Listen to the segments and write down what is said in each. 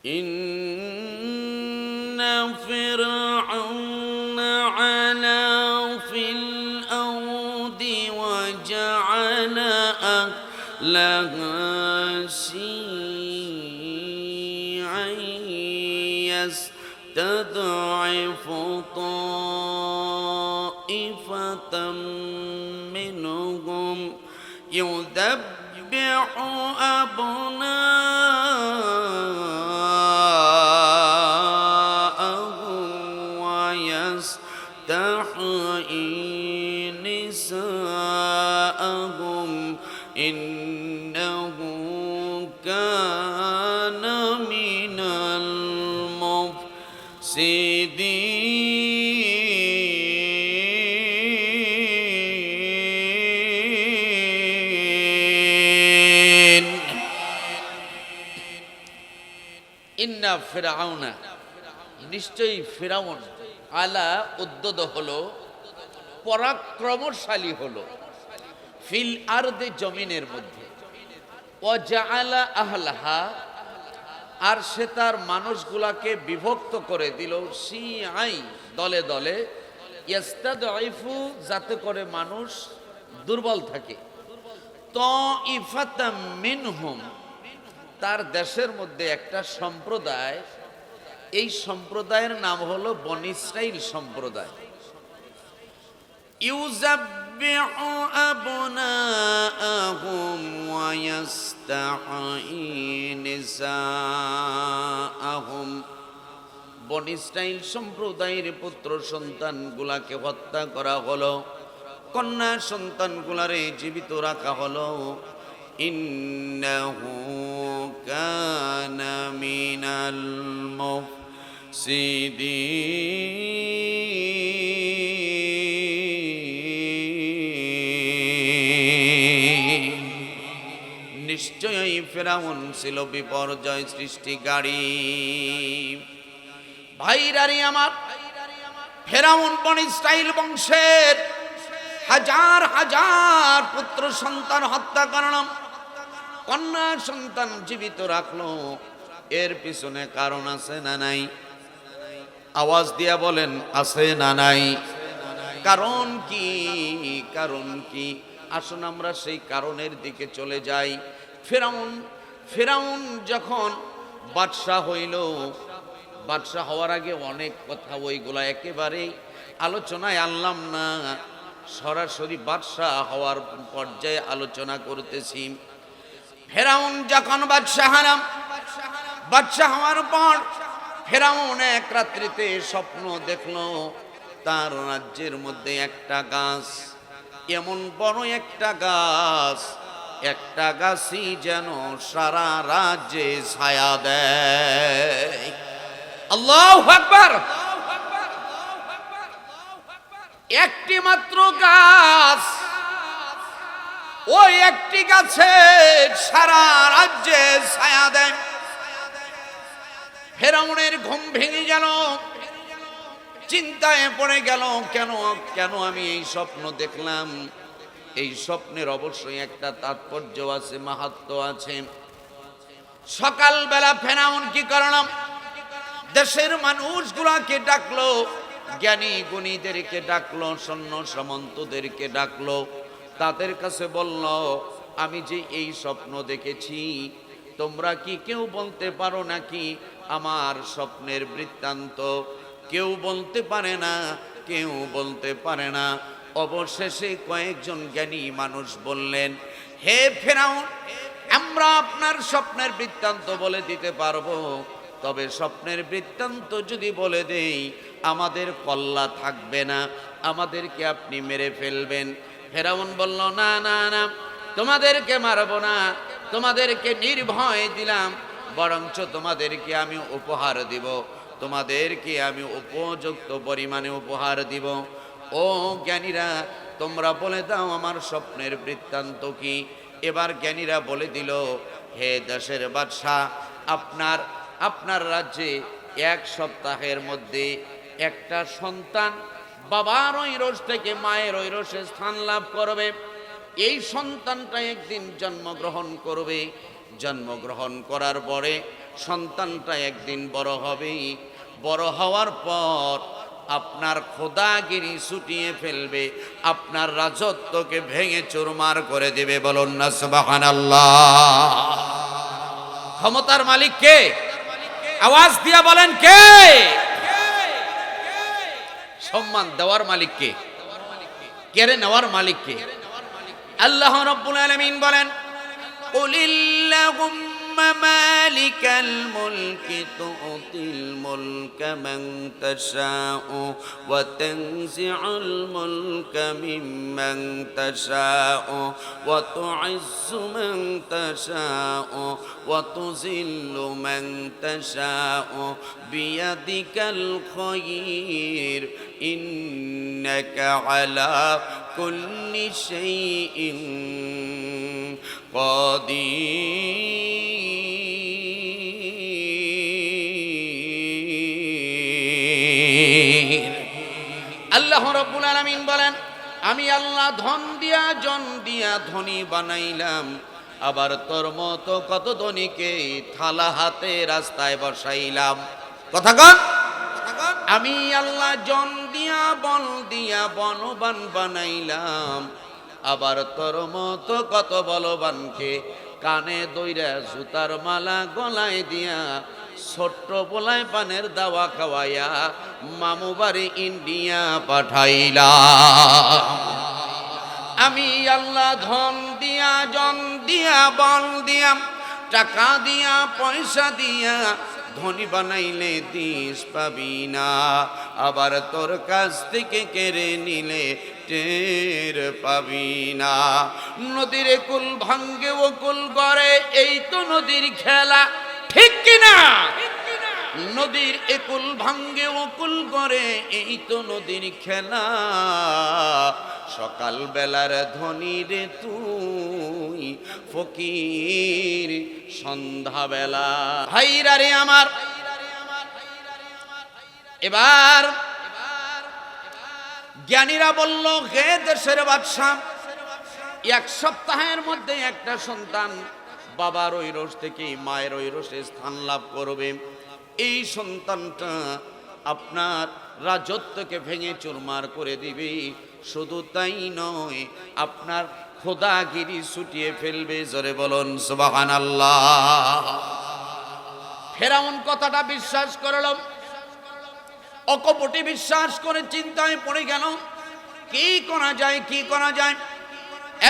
ইন্না ফিরআউনা আলা ফিল আরদি ওয়া জাআলা আহলাহা শিয়আন ইয়াস্তাদঈফু তাঈফাতাম মিনহুম ইউযাব্বিহু আবনাআহুম ওয়া ইয়াস্তাহয়ী নিসাআহুম ইন্নাহু কানা মিনাল মুফসিদিন। ইন্না ফিরআউনা, নিশ্চয়ই ফিরাউন, আলা উদ্যত হলো, পরাক্রমশালী হলো, ফিল আরদে জমিনের মধ্যে, ওয়া জাআলা আহলাহা, আর সে তার মানুষগুলাকে বিভক্ত করে দিল, শিআই, দলে দলে, ইয়াস্তাদঈফু, যাতে করে মানুষ দুর্বল থাকে, তাঈফাতাম মিনহুম, তার দেশের মধ্যে একটা সম্প্রদায়, এই সম্প্রদায়ের নাম হলো বনী ইসরাইল সম্প্রদায়। ইউযাব্বিহু আবনাআহুম ওয়া ইয়াস্তাহয়ী নিসাআহুম, বনী ইসরাইল সম্প্রদায়ের পুত্র সন্তানগুলাকে হত্যা করা হলো, কন্যা সন্তানগুলারে জীবিত রাখা হলো। ইন্নাহু কানা মিনাল মুফসিদিন, নিশ্চয়ই ফিরআউন ছিল বিপর্যয় সৃষ্টিকারী। ভাইরারি আমার, ফিরআউন বনী ইসরাইল বংশের হাজার হাজার পুত্র সন্তান হত্যা করলাম, কন্যা সন্তান জীবিত রাখলো। এর পিছনে কারণ আছে না নাই? আওয়াজ দিয়া বলেন, আছে না নাই? কারণ কি? কারণ কি? আসুন আমরা সেই কারণের দিকে চলে যাই। ফিরআউন যখন বাদশাহ হইল, বাদশাহ হওয়ার আগে অনেক কথা, ওইগুলা একেবারে আলোচনায় আনলাম না, সরাসরি বাদশাহ হওয়ার পর্যায়ে আলোচনা করতেছি। ফিরআউন যখন বাদশাহ হওয়ার পর ফিরআউন এক রাত্রিতে স্বপ্ন দেখলো, তার রাজ্যের মধ্যে একটা গাছ, এমন বড় একটা গাছ, একটা গাছই যেন সারা রাজ্যে ছায়া দেয়। আল্লাহু আকবার। একটি মাত্র গাছ, ওই একটি গাছে সারা রাজ্যে ছায়া দেয়। ফিরআউনের ঘুম ভেঙে গেল, চিন্তায় পড়ে গেল, কেন আমি এই স্বপ্ন দেখলাম? এই স্বপ্নের অবশ্যই একটা তাৎপর্য আছে, মাহাত্ম্য আছে। সকালবেলা ফিরআউন কি করলাম? দেশের মানুষগুলাকে ডাকলো, জ্ঞানী গুণীদেরকে ডাকলো, সৈন্য সামন্তদেরকে ডাকলো, তাদের কাছে বলল, আমি যে এই স্বপ্ন দেখেছি, তোমরা কি কেউ বলতে পারো নাকি আমার স্বপ্নের বৃত্তান্ত? কেউ বলতে পারে না, কেউ বলতে পারে না। অবশেষে কয়েকজন জ্ঞানী মানুষ বললেন, হে ফিরআউন, আমরা আপনার স্বপ্নের বৃত্তান্ত বলে দিতে পারবো, তবে স্বপ্নের বৃত্তান্ত যদি বলে দেই আমাদের কল্লা থাকবে না, আমাদেরকে আপনি মেরে ফেলবেন। ফিরআউন বলল, না না না, তোমাদেরকে মারব না, তোমাদেরকে নির্ভয় দিলাম, বরঞ্চ তোমাদেরকে আমি উপহার দিব, তোমাদেরকে আমি উপযুক্ত পরিমাণে উপহার দিব। ও জ্ঞানীরা, তোমরা বলে দাও আমার স্বপ্নের বৃত্তান্ত কি? এবার জ্ঞানীরা বলে দিল, হে দেশের বাদশাহ, আপনার রাজ্যে এক সপ্তাহের মধ্যে একটা সন্তান বাবার ঐরস থেকে মায়ের ঐরসে স্থান লাভ করবে। এই সন্তানটা একদিন জন্মগ্রহণ করবে, জন্মগ্রহণ করার পরে সন্তানটা একদিন বড় হবে, বড় হওয়ার পর আপনার খোদাগিরি ছুটিয়ে ফেলবে, আপনার রাজত্বকে ভেঙে চুরমার করে দেবে। বলুন না সুবহানাল্লাহ। ক্ষমতার মালিক কে? আওয়াজ দিয়া বলেন কে? সম্মান দেওয়ার মালিক কে? কেড়ে নেওয়ার মালিক কে? আল্লাহ রাব্বুল আলামিন বলেন, কুলিল্লাহুম্মা মালিকাল মুলকি তুতিল মুলকা মান তাশাউ ওয়া তানজিউল মুলকা মিম্মান তাশাউ ওয়া তুইজ্জু মান তাশাউ ওয়া তুযিল্লু মান তাশাউ বিয়াদিকাল খায়র ইন্নাকা আলা কুল্লি শাইইন কাদির। আল্লাহ রাব্বুল আলামিন বলেন, আমি আল্লাহ ধন দিয়া জন দিয়া ধনী বানাইলাম, আবার তোর মতো কত ধনীকে থালা হাতে রাস্তায় বসাইলাম। কথা কন। আমি আল্লাহ জন দিয়া বল দিয়া বনবান বানাইলাম, আবার তোর মতো কত বলবানকে কানে দইরা জুতার মালা গলায় দিয়া ছোট্ট বলায় পানের দাওয়া খাওয়াইয়া মামু বাড়ি ইন্ডিয়া পাঠাইলাম। আমি আল্লাহ ধন দিয়া জন দিয়া বল দিয়া টাকা দিয়া পয়সা দিয়া ধনী বানাইলে দিস পাবি না, আবার তোর কাছ থেকে কেড়ে নিলে টের পাবি না। নদীর কুল ভাঙ্গে ও কুল গড়ে, এই তো নদীর খেলা, ঠিক কিনা? নদীর একুল ভাঙ্গে ও কুল গড়ে, এই তো নদীর খেলা। সকাল বেলার ধনী রে তুই, ফকির সন্ধ্যা বেলা। ভাইরা রে আমার, এবার জ্ঞানীরা বলল, হে দেশের বাদশা, এক সপ্তাহের মধ্যে একটা সন্তান বাবার ঐরস থেকে মায়ের ঐরসে স্থান লাভ করবে। এই সন্তানটা আপনার রাজত্বকে ভেঙে চুরমার করে দিবে। শুধু তাই নয়, আপনার খোদাগিরি ছুটিয়ে ফেলবে। জোরে বলুন সুবহানাল্লাহ। ফেরাউন কথাটা বিশ্বাস করল, অকপটে বিশ্বাস করে চিন্তায় পড়ে গেল, কি করা যায়, কি করা যায়।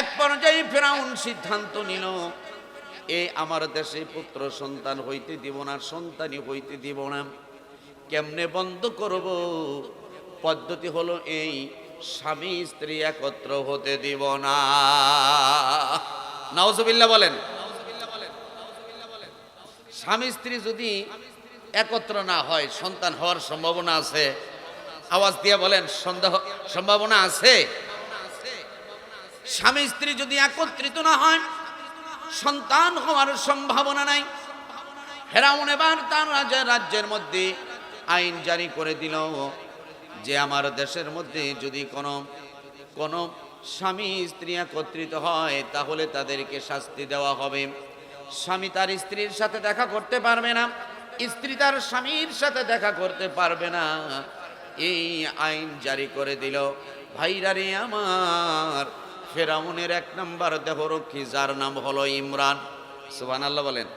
এক পর্যায়ে ফেরাউন সিদ্ধান্ত নিল, আমার দেশে পুত্র সন্তান হইতে দিব না, সন্তানই হইতে দিব না। কেমনে বন্ধ করব? পদ্ধতি হলো এই, স্বামী স্ত্রী একত্র হতে দিব না। নাউজুবিল্লাহ বলেন। স্বামী স্ত্রী যদি একত্র না হয়, সন্তান হওয়ার সম্ভাবনা আছে? আওয়াজ দিয়ে বলেন, সম্ভাবনা আছে? স্বামী স্ত্রী যদি একত্রিত না হয়, সন্তান হওয়ার সম্ভাবনা নাই। ফেরাউন এবার তার রাজ্যের মধ্যে আইন জারি করে দিল যে আমার দেশের মধ্যে যদি কোনো স্বামী স্ত্রী একত্রিত হয়, তাহলে তাদেরকে শাস্তি দেওয়া হবে। স্বামী তার স্ত্রীর সাথে দেখা করতে পারবে না, স্ত্রী তার স্বামীর সাথে দেখা করতে পারবে না। এই আইন জারি করে দিল। ভাইরা রে আমার, ফেরাউনের এক নাম্বার দেহরক্ষী, যার নাম হলো ইমরান। সুবহানাল্লাহ বলেন,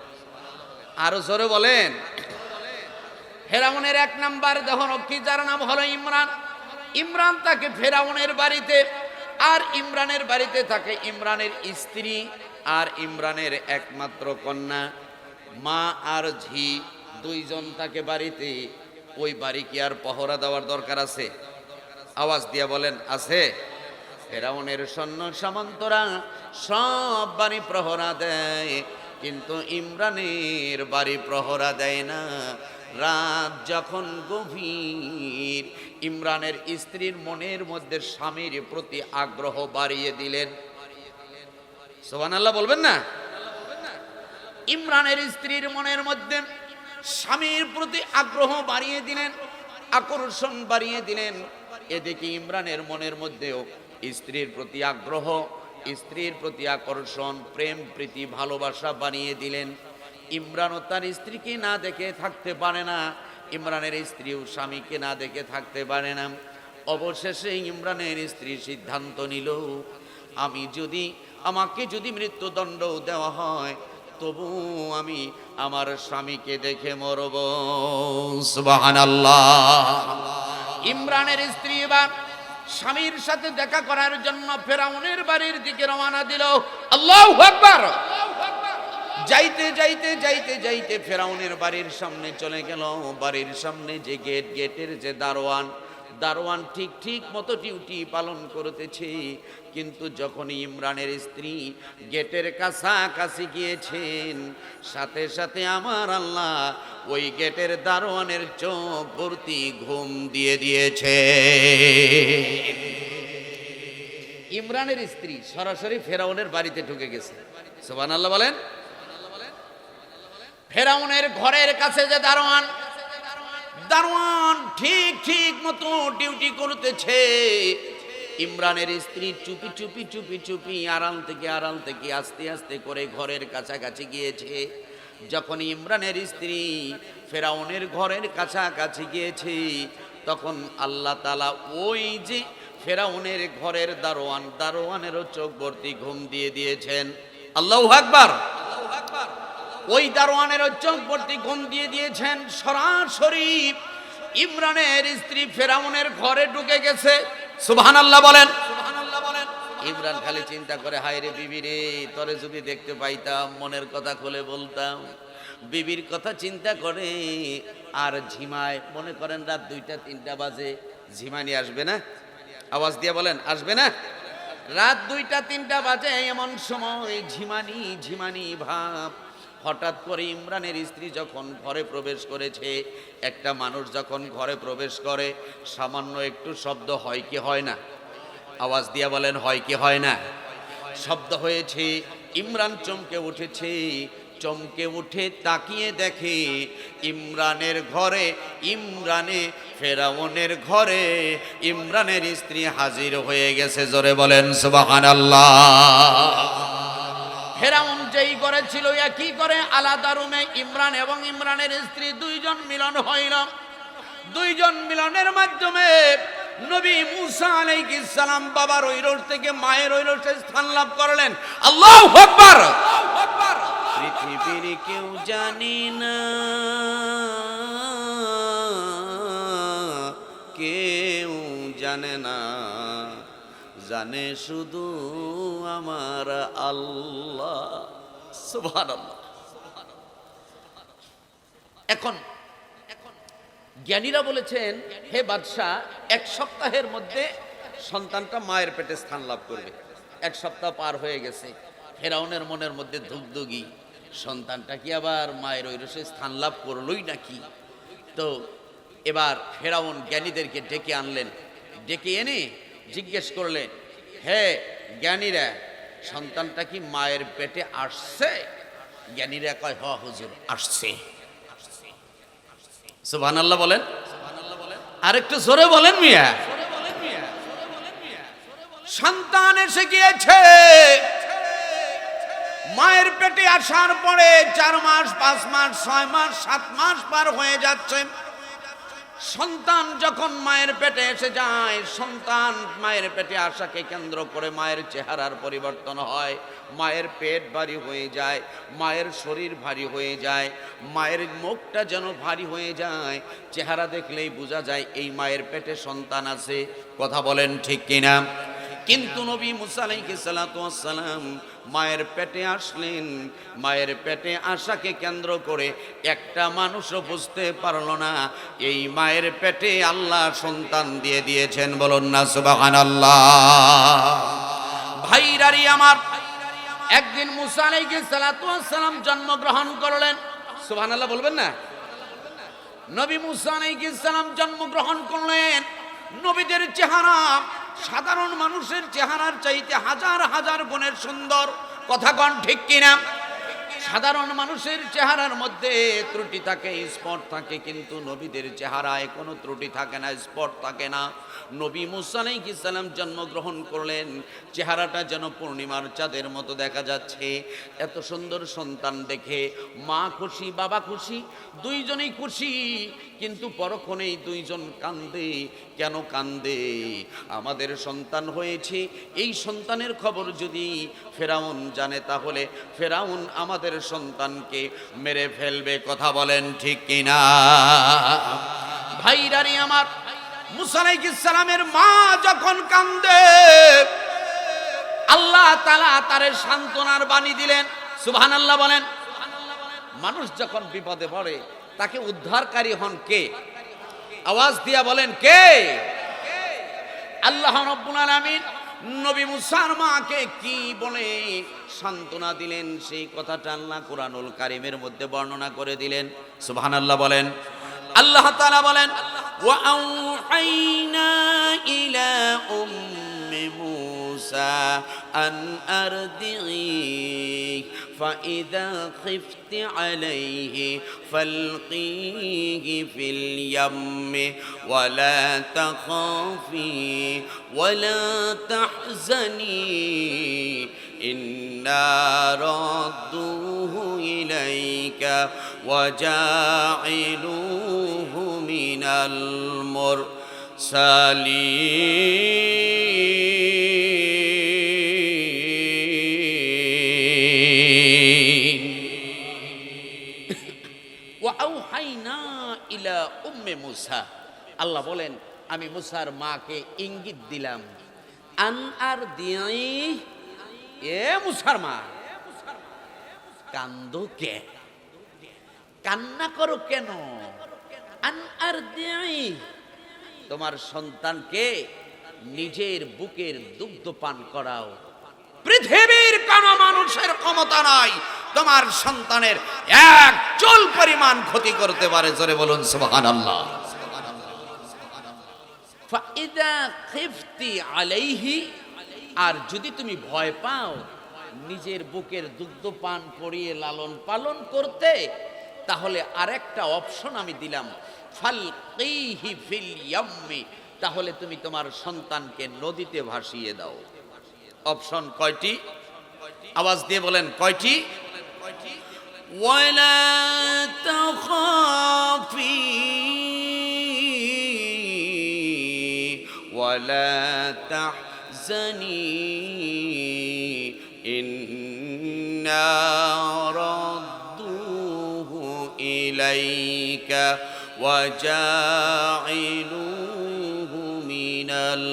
আরো জোরে বলেন। ফেরাউনের এক নাম্বার দেহরক্ষী, যার নাম হলো ইমরান। ইমরান তাকে ফেরাউনের বাড়িতে, আর ইমরানের বাড়িতে থাকে ইমরানের স্ত্রী আর ইমরানের একমাত্র কন্যা, মা আর ঝি, দুইজন থাকে বাড়িতে। ওই বাড়ি কি আর পহরা দেওয়ার দরকার আছে? আওয়াজ দিয়া বলেন, আছে? ফেরাউনের সৈন্য সামন্তরা সব বাড়ি প্রহরা দেয়, কিন্তু ইমরানের বাড়ি প্রহরা দেয় না। রাত যখন গভীর, ইমরানের স্ত্রীর মনের মধ্যে স্বামীর প্রতি আগ্রহ বাড়িয়ে দিলেন। সুবহানাল্লাহ বলবেন না? ইমরানের স্ত্রীর মনের মধ্যে স্বামীর প্রতি আগ্রহ বাড়িয়ে দিলেন, আকর্ষণ বাড়িয়ে দিলেন। এদিকে ইমরানের মনের মধ্যেও স্ত্রীর প্রতি আগ্রহ, স্ত্রীর প্রতি আকর্ষণ, প্রেম প্রীতি ভালোবাসা বানিয়ে দিলেন। ইমরানও তার স্ত্রীকে না দেখে থাকতে পারে না, ইমরানের স্ত্রীও স্বামীকে না দেখে থাকতে পারে না। অবশেষে ইমরানের স্ত্রী সিদ্ধান্ত নিল, আমাকে যদি মৃত্যুদণ্ড দেওয়া হয় তবু আমি আমার স্বামীকে দেখে মরব। সুবহানাল্লাহ। ইমরানের স্ত্রী এবার স্বামীর সাথে দেখা করার জন্য ফেরাউনের বাড়ির দিকে রওনা দিল। আল্লাহু আকবার। যাইতে যাইতে যাইতে যাইতে ফেরাউনের বাড়ির সামনে চলে গেল। বাড়ির সামনে যে গেটের যে দারোয়ান ঠিক মতো ডিউটি পালন করতেছে। কিন্তু যখনই ইমরানের স্ত্রী গেটের কাছাকাছি গিয়েছেন, সাথে সাথে আমার আল্লাহ ওই গেটের দারোয়ানের চোখ ভর্তি ঘুম দিয়ে দিয়েছে। ইমরানের স্ত্রী সরাসরি ফেরাউনের বাড়িতে ঢুকে গেছে। সুবহানাল্লাহ বলেন। ফেরাউনের ঘরের কাছে যে দারোয়ান ঠিক মতো ডিউটি করতেছে। ইমরানের স্ত্রী চুপি আড়াল থেকে আস্তে আস্তে করে ঘরের কাছাকাছি গিয়েছে। যখন ইমরানের স্ত্রী ফেরাউনের ঘরের কাছাকাছি গিয়েছে, তখন আল্লাহ তাআলা ওই যে ফেরাউনের ঘরের দারোয়ানেরও চোখ ভর্তি ঘুম দিয়ে দিয়েছেন। আল্লাহু আকবার। ওই দারোয়ানেরও চোখ ভর্তি ঘুম দিয়ে দিয়েছেন। সরাসরি ইমরানের স্ত্রী ফেরাউনের ঘরে ঢুকে গেছে। সুবহানাল্লাহ বলেন। ইমরান খালি চিন্তা করে, হায় রে বিবি রে, তোরে যদি দেখতে পাইতাম মনের কথা খুলে বলতাম। বিবির কথা চিন্তা করে আর ঝিমায়। মনে করেন রাত 2টা-3টা বাজে, ঝিমানি আসবে না? আওয়াজ দিয়ে বলেন, আসবে না? রাত 2টা-3টা বাজে, এমন সময় ঝিমানি ভাব। হঠাৎ করে ইমরানের স্ত্রী যখন ঘরে প্রবেশ করেছে, একটা মানুষ যখন ঘরে প্রবেশ করে সামান্য একটু শব্দ হয় কি হয় না? আওয়াজ দিয়া বলেন, হয় কি হয় না? শব্দ হয়েছে। ইমরান চমকে উঠেছে। চমকে উঠে তাকিয়ে দেখে ফেরাউনের ঘরে ইমরানের স্ত্রী হাজির হয়ে গেছে। জোরে বলেন সুবহানাল্লাহ। ফেরাউন যেই ঘরে ছিল একই করে আলাদা রুমে ইমরান এবং ইমরানের স্ত্রী দুইজন মিলন হইল। দুইজন মিলনের মাধ্যমে নবী মুসা আলাইহিস সালাম বাবার ঐরস থেকে মায়ের ঐরসে স্থান লাভ করলেন। আল্লাহু আকবার। পৃথিবীর কেউ জানে না, কেউ জানে না, জানে শুধু আমার আল্লাহ। সুবহানাল্লাহ। এখন জ্ঞানীরা বলেছেন, হে বাদশাহ, 1 সপ্তাহের মধ্যে সন্তানটা মায়ের পেটে স্থান লাভ করবে। 1 সপ্তাহ পার হয়ে গেছে। ফেরাউনের মনের মধ্যে ধুকধুকি, সন্তানটা কি আবার মায়ের ঐরসে স্থান লাভ করলই নাকি? তো এবার ফেরাউন জ্ঞানীদেরকে ডেকে আনলেন। ডেকে এনে জিজ্ঞেস করলেন, হে জ্ঞানীরা, সন্তানটা কি মায়ের পেটে আসছে? জ্ঞানীরা কয়, হ হুজুর, আসছে। সুবহানাল্লাহ বলেন। আরেকটু জোরে বলেন মিয়া। সন্তান এসে গিয়েছে। মায়ের পেটে আসার পরে 4 মাস, 5 মাস, 6 মাস, 7 মাস পার হয়ে যাচ্ছে। সন্তান যখন মায়ের পেটে এসে যায়, সন্তান মায়ের পেটে আসাকে কেন্দ্র করে মায়ের চেহারার পরিবর্তন হয়। মায়ের পেট ভারী হয়ে যায়, মায়ের শরীর ভারী হয়ে যায়, মায়ের মুখটা যেন ভারী হয়ে যায়। চেহারা দেখলেই বোঝা যায় এই মায়ের পেটে সন্তান আছে। কথা বলেন ঠিক কিনা? কিন্তু নবী মুসা আলাইহিস সালাতু ওয়াস সালাম মায়ের পেটে আসলেন। মায়ের পেটে আসাকে কেন্দ্র করে একটা মানুষও বুঝতে পারল না এই মায়ের পেটে আল্লাহ সন্তান দিয়ে দিয়েছেন। বলুন না সুবহানাল্লাহ। ভাইরারি আমার, একদিন মুসা আলাইহিস সালাতু ওয়াস সালাম জন্মগ্রহণ করলেন। সুবহানাল্লাহ বলবেন না? নবী মুসা আলাইহিস সালাম জন্মগ্রহণ করলেন। নবীদের চেহারা সাধারণ মানুষের চেহারার চাইতে হাজার হাজার গুণের সুন্দর। কথা কন ঠিক কিনা? সাধারণ মানুষের চেহারার মধ্যে ত্রুটি থাকে, স্পট থাকে, কিন্তু নবীদের চেহারায় কোনো ত্রুটি থাকে না, স্পট থাকে না। নবী মুসা আলাইহিস সালাম জন্মগ্রহণ করলেন, চেহারাটা যেন পূর্ণিমার চাঁদের মতো দেখা যাচ্ছে। এত সুন্দর সন্তান দেখে মা খুশি, বাবা খুশি, দুইজনেই খুশি, কিন্তু পরক্ষণেই দুইজন কান্দে। কেন কান্দে? আমাদের সন্তান হয়েছে, এই সন্তানের খবর যদি ফেরাউন জানে তাহলে ফেরাউন আমাদের সন্তানকে মেরে ফেলবে। কথা বলেন ঠিক কিনা? ভাইরারি আমার, মুসা আলাইহিস সালামের মা যখন কান্দে, আল্লাহ তাআলা তার সান্ত্বনার বাণী দিলেন। সুবহানাল্লাহ বলেন। মানুষ যখন বিপদে পড়ে তাকে উদ্ধারকারী হন কে? আওয়াজ দিয়া বলেন কে? আল্লাহ রাব্বুল আলামিন নবী মুসার মাকে কি বলে সান্ত্বনা দিলেন সেই কথাটা আল্লাহ কুরআনুল কারীমের মধ্যে বর্ণনা করে দিলেন। সুবহানাল্লাহ বলেন। আল্লাহ তাআলা বলেন, ওয়া আউহাইনা ইলা উম্মি মুসা আন আরদিহি ফাইদা খিফতি আলাইহি ফালকিহি ফিল ইয়াম্মি ওয়ালা তাখাফি ওয়ালা তাহজানি ইন্না রাদ্দুহু ইলাইকা ওয়া জাইলুহু মিনাল মুরসালিন। ওয়া আউহাইনা ইলা উম্মে মুসা, আল্লাহ বলেন আমি মুসার মাকে ইঙ্গিত দিলাম, আন আরদিহি, এ মুসার মা কান্দো কে, কান্না করো কেন? আন আরদিহি, তোমার সন্তানকে নিজের বুকের দুগ্ধ পান করাও। পৃথিবীর কোন মানুষের ক্ষমতা নাই তোমার সন্তানের এক চুল পরিমাণ ক্ষতি করতে পারে। জোরে বলুন সুবহানাল্লাহ। ফাইদা খিফতি আলাইহি, আর যদি তুমি ভয় পাও নিজের বুকের দুগ্ধ পান করিয়ে লালন পালন করতে, তাহলে আরেকটা অপশন আমি দিলাম, ফালকিহি ফিল ইয়াম্মি, তাহলে তুমি তোমার সন্তানকে নদীতে ভাসিয়ে দাও। অপশন কয়টি? আওয়াজ দিয়ে বলেন কয়টি? ওয়ালা তাখাফি ওয়ালা তাহজানি ইন্না রাদ্দুহু ইলাইকা ওয়া জাইলুহু মিনাল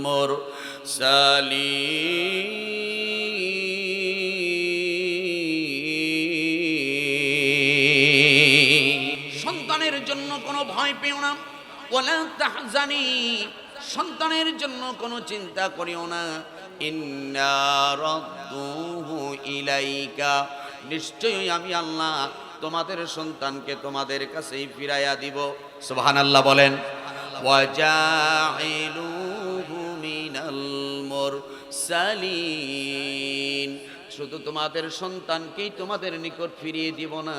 মুরসালিন। সন্তানের জন্য কোনো ভয় পেও না, ওয়ালা তাহজানি, সন্তানের জন্য কোনো চিন্তা করিও না, ইন্না রাদ্দুহু ইলাইকা, নিশ্চয়ই আমি আল্লাহ তোমাদের সন্তানকে তোমাদের কাছেই ফিরাইয়া দিব। সুবহানাল্লাহ বলেন। ওয়া জাইলুহু মিনাল মুরসালিন, শুধু তোমাদের সন্তানকেই তোমাদের নিকট ফিরিয়ে দিব না,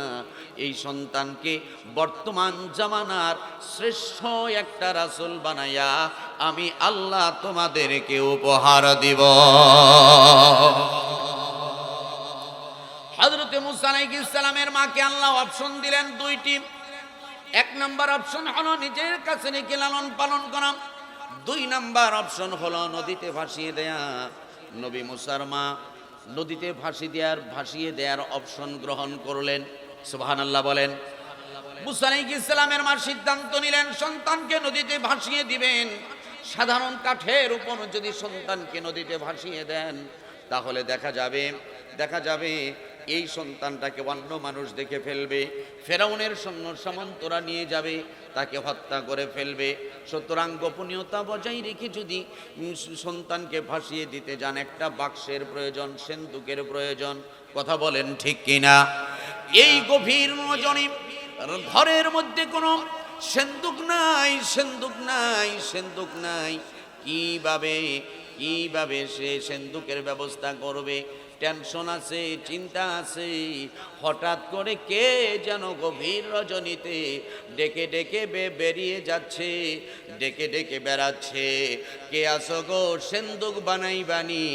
এই সন্তানকে বর্তমান জামানার শ্রেষ্ঠ একটা রাসূল বানাইয়া আমি আল্লাহ তোমাদেরকে উপহার দিব। হযরত মুসা আলাইহিস সালামের মাকে আল্লাহ অপশন দিলেন দুইটি। এক নাম্বার অপশন হলো নিজের কাছে রেখে লালন পালন করা, দুই নাম্বার অপশন হলো নদীতে ভাসিয়ে দেয়া। নবী মুসার মা নদীতে ভাসিয়ে দেওয়ার অপশন গ্রহণ করলেন। সুবহানাল্লাহ বলেন। মুসা আলাইহিস সালামের মা সিদ্ধান্ত নিলেন সন্তানকে নদীতে ভাসিয়ে দিবেন। সাধারণ কাঠের উপর যদি সন্তানকে নদীতে ভাসিয়ে দেন তাহলে দেখা যাবে এই সন্তানটাকে অন্য মানুষ দেখে ফেলবে, ফেরাউনের সৈন্য সামন্তরা নিয়ে যাবে, তাকে হত্যা করে ফেলবে। সুতরাং গোপনীয়তা বজায় রেখে যদি সন্তানকে ভাসিয়ে দিতে যান, একটা বাক্সের প্রয়োজন, সিন্দুকের প্রয়োজন। কথা বলেন ঠিক কিনা? এই গভীর রজনী ঘরের মধ্যে কোনো সিন্দুক নাই, কিভাবে সে সিন্দুকের ব্যবস্থা করবে? টেনশন আছে, চিন্তা আছে। হঠাৎ করে কে যেন গভীর রজনীতে ডেকে ডেকে বেরিয়ে যাচ্ছে, ডেকে ডেকে বেড়াচ্ছে, কে আসো গো সেন্দুক বানাইবানি?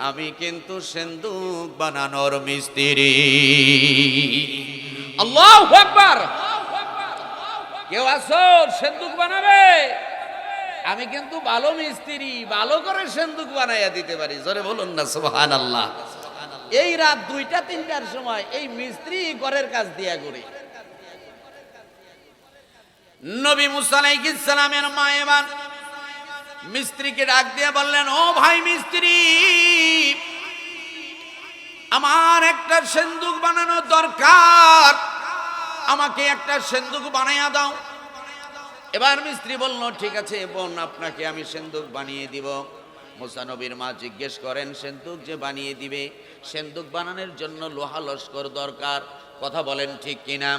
আমি কিন্তু সেন্দুক বানানোর মিস্ত্রি। আল্লাহু আকবার। কেউ আসো সেন্দুক বানাবে? আমি কিন্তু ভালো মিস্ত্রি, ভালো করে সেন্দুক বানাইয়া দিতে পারি। জোরে বলুন না সুবহানাল্লাহ। এই রাত 2টা-3টার সময় এই মিস্ত্রি ঘরের কাজ দিয়া করে। নবী মুসা আলাইহিস সালামের মা এবার মিস্ত্রিকে ডাক দিয়ে বললেন, ও ভাই মিস্ত্রি, আমার একটা সেন্দুক বানানো দরকার, আমাকে একটা সেন্দুক বানাইয়া দাও। এবার মিস্ত্রি বলল, ঠিক আছে বোন, আপনাকে আমি সেন্দুক বানিয়ে দিব। মুসা নবীর মা জিজ্ঞেস করেন, সেন্দুক যে বানিয়ে দিবে, সেন্দুক বানানোর জন্য লোহা লস্কর দরকার। কথা বলেন ঠিক কিনা?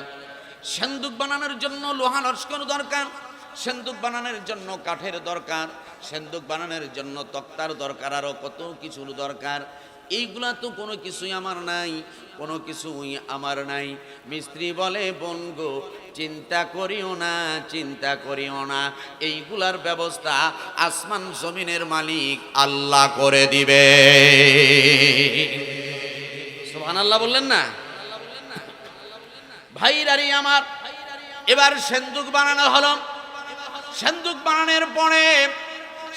সেন্দুক বানানোর জন্য লোহা লস্কর দরকার, সেন্দুক বানানোর জন্য কাঠের দরকার, সেন্দুক বানানোর জন্য তক্তার দরকার, আরো কত কিছু দরকার। এইগুলা তো কোনো কিছুই আমার নাই, কোনো কিছুই আমার নাই। মিস্ত্রি বলে, বোন গো, চিন্তা করিও না, চিন্তা করিও না, এইগুলার ব্যবস্থা আসমান জমিনের মালিক আল্লাহ করে দিবে। সুবহানাল্লাহ বললেন না? ভাইরারি আমার, এবার সেন্দুক বানানো হলো। সেন্দুক বানানোর পরে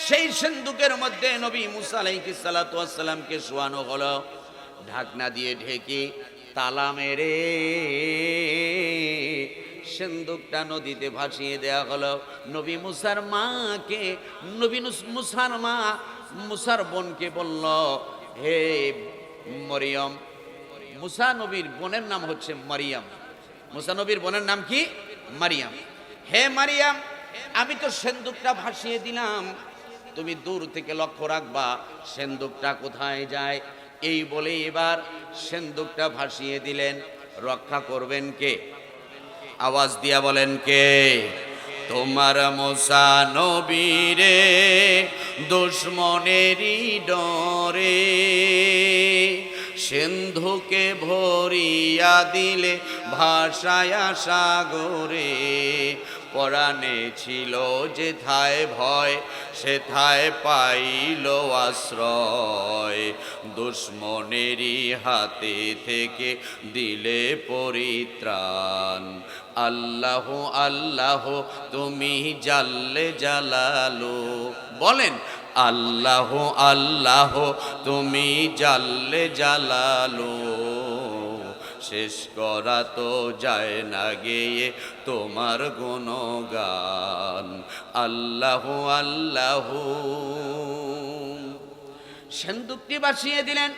সেই সেন্দুকের মধ্যে নবী মুসা আলাইহিস সালাতু ওয়াস সালামকে শোয়ানো হলো। ঢাকনা দিয়ে ঢেকে তালা মেরে সেন্দুকটা নদীতে ভাসিয়ে দেয়া হলো। নবী মুসার মাকে, নবী মুসার মা মুসার বোনকে বলল, হে মরিয়ম, মুসা নবীর বোনের নাম হচ্ছে মারিয়াম। মুসা নবীর বোনের নাম কি? মারিয়াম। হে মারিয়াম, আমি তো সেন্দুকটা ভাসিয়ে দিলাম, তুমি দূর থেকে লক্ষ্য রাখবা সেন্দুকটা কোথায় যায়। এই বলে এবার সেন্দুকটা ভাসিয়ে দিলেন। রক্ষা করবেন কে? আওয়াজ দিয়া বলেন কে? তোমার মুসা নবীরে দুশমনেরই ডরে সিন্ধুকে ভরিয়া দিলে ভাসায়া সাগরে। পরাণে ছিল যেথায় ভয়, সেথায় পাইল আশ্রয়। দুশমনেরই হাতে থেকে দিলে পরিত্রাণ। আল্লাহ আল্লাহ তুমি জাল্লে জালালু। বলেন, আল্লাহ আল্লাহ তুমি জাল্লে জালালু। শেষ করা তো যায় না গেয়ে তোমার গুণগান। আল্লাহ আল্লাহ। সেন্দুকটি ভাসিয়ে দিলেন।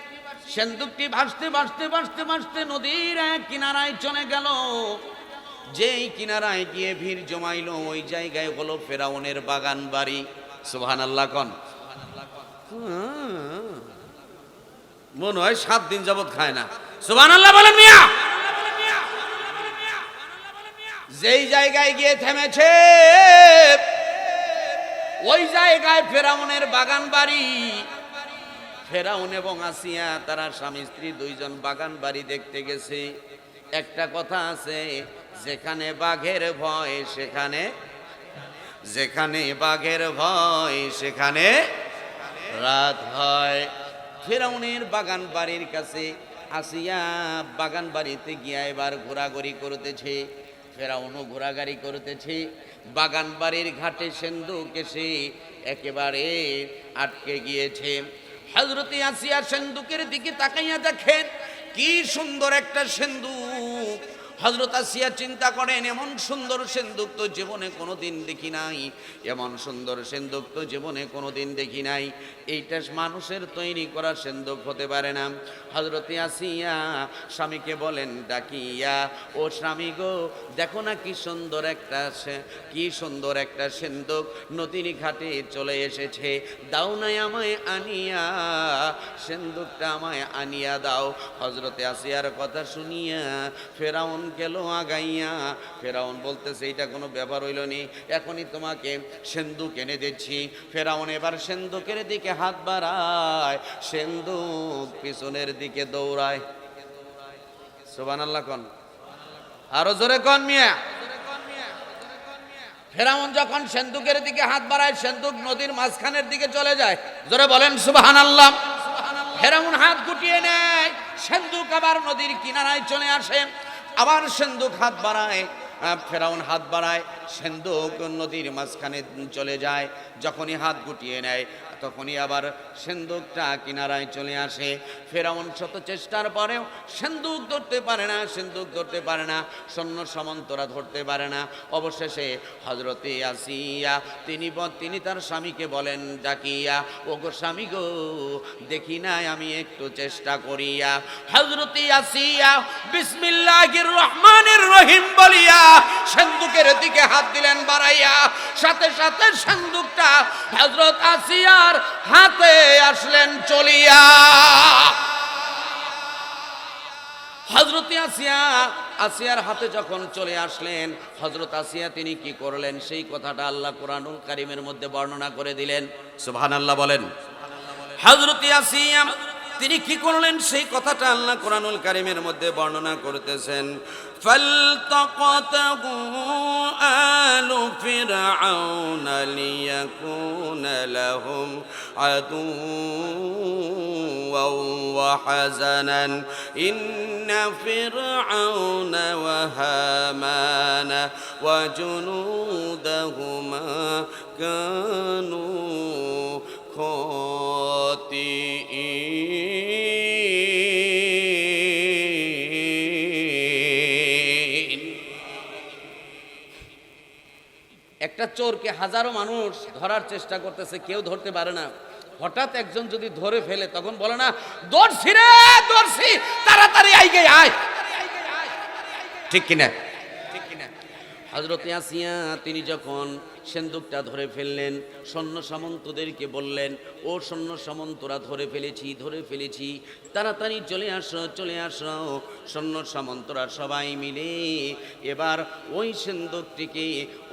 সেন্দুকটি ভাসতে ভাসতে ভাসতে ভাসতে নদীর এক কিনারায় চলে গেল। যেই কিনারায় গিয়ে ভিড় জমাইল, ওই জায়গায় হলো ফেরাউনের বাগান বাড়ি। সুবহানাল্লাহ কোন? মনে হয় 7 দিন যাবত খায় না। সুবহানাল্লাহ বলেন মিয়া। যেই জায়গায় গিয়ে থেমেছে, ওই জায়গায় ফেরাউনের বাগান বাড়ি। ফেরাউন এবং আসিয়া তারা স্বামী স্ত্রী দুইজন বাগান বাড়ি দেখতে গেছে। একটা কথা আছে, যেখানে বাঘের ভয় সেখানে, যেখানে বাঘের ভয় সেখানে রাত হয়। ফেরাউনের বাগান বাড়ির কাছে আসিয়া বাগান বাড়িতে গিয়া এবার ঘোরাঘুরি করতেছে। ফেরাউনও ঘোরাঘুরি করতেছে। বাগান বাড়ির ঘাটে সেন্দুক এসে একেবারে আটকে গিয়েছে। হযরতে আসিয়া সেন্দুকের দিকে তাকাইয়া দেখেন, কি সুন্দর একটা সেন্দুক। হযরত আসিয়া চিন্তা করেন, এমন সুন্দর সেন্দুক তো জীবনে কোনোদিন দেখি নাই, এমন সুন্দর সেন্দুক তো জীবনে কোনোদিন দেখি নাই। এইটা মানুষের তৈরি করা সেন্দুক হতে পারে না। হযরত আসিয়া স্বামীকে বলেন ডাকিয়া, ও স্বামী গো, দেখো না কি সুন্দর একটা সেন্দুক নদীর ঘাটে চলে এসেছে, দাও নাই আমায় আনিয়া, সেন্দুকটা আমায় আনিয়া দাও। হযরত আসিয়ার কথা শুনিয়া ফেরাউন গেল আগাইয়া। ফেরাউন বলতেছে এটা কোনো ব্যাপার হইল নি, এখনই তোমাকে সিন্ধুক এনে দিচ্ছি। ফেরাউন এবার সিন্ধুকের দিকে হাত বাড়ায়, সিন্ধুক পিছনের দিকে দৌড়ায়। সুবহানাল্লাহ কোন, আরো জোরে কোন মিয়া। ফেরাউন যখন সিন্ধুকের দিকে হাত বাড়ায়, সিন্ধুক নদীর মাঝখানের দিকে চলে যায়। জোরে বলেন সুবহানাল্লাহ। ফেরাউন হাত গুটিয়ে নেয়, সিন্ধুক আবার নদীর কিনারায় চলে আসে। আবার সিন্ধুক হাত বাড়ায়, ফেরাউন হাত বাড়ায়, সিন্ধুক নদীর মাঝখানে চলে যায়। যখনই হাত গুটিয়ে নেয় তখনই আবার সিন্ধুকটা কিনারায় চলে আসে। ফেরাউন শত চেষ্টার পরেও সিন্ধুক ধরতে পারে না, সিন্ধুক ধরতে পারে না, সৈন্য সামন্তরা ধরতে পারে না। অবশেষে হযরতে আসিয়া তিনি তার স্বামীকে বলেন ডাকিয়া, ও গো স্বামী গো, দেখি না আমি একটু চেষ্টা করিয়া। হযরতে আসিয়া বিসমিল্লাহির রহমানির রহিম বলিয়া সিন্ধুকের দিকে হাত দিলেন বাড়াইয়া। সাথে সাথে সিন্ধুকটা হযরত আসিয়ার হাতে আসলেন চলিয়া। হযরত আসিয়ার হাতে যখন চলে আসলেন, হযরত আসিয়া তিনি কি করলেন সেই কথাটা আল্লাহ কোরআনুল কারীমের মধ্যে বর্ণনা করে দিলেন। সুবহানাল্লাহ বলেন। হযরত আসিয়া তিনি কি করলেন সেই কথাটা আল্লাহ কোরআনুল কারীমের মধ্যে বর্ণনা করতেছেন। ফালতাকাতাহু আলু ফিরআউনা লিয়াকুনা লাহুম আদুওয়া ওয়া হাযানান ইন্না ফিরআউনা ওয়া হামানা ওয়া জুনুদাহুমা কানু একটা চোরকে হাজারো মানুষ ধরার চেষ্টা করতেছে, কেউ ধরতে পারে না। হঠাৎ একজন যদি ধরে ফেলে তখন বলে না, ধরছি রে ধরছি, তাড়াতাড়ি আইগে আয়। ঠিক কিনা? হযরত আসিয়া তিনি যখন সিন্ধুকটা ধরে ফেললেন, সৈন্য সামন্তদেরকে বললেন, ও সৈন্য সামন্তরা ধরে ফেলেছি, তাড়াতাড়ি চলে আসো। সৈন্য সামন্তরা সবাই মিলে এবার ওই সিন্ধুকটিকে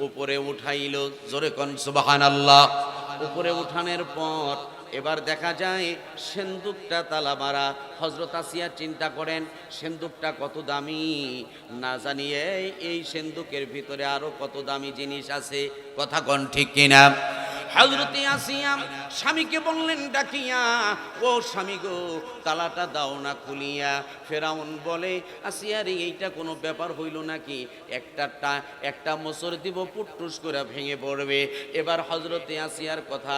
উপরে উঠাইল। জোরে কোন সুবহানাল্লাহ। উপরে উঠানোর পর এবার দেখা যায় সিন্ধুকটা তালা মারা। হযরত আসিয়া চিন্তা করেন সিন্ধুকটা কত দামি, না জানিয়ে এই সিন্ধুকের ভিতরে আরো কত দামি জিনিস আছে। কথা কোন ঠিক কিনা? হযরত আসিয়া স্বামীকে বললেন ডাকিয়া, ও স্বামী গো, তালাটা দাও না খুলিয়া। ফেরাউন বলে, আসিয়া রে, এইটা কোনো ব্যাপার হইল নাকি? একটা মোচড় দিব, পুট্টুস করে ভেঙে পড়বে। এবার হযরত আসিয়ার কথা,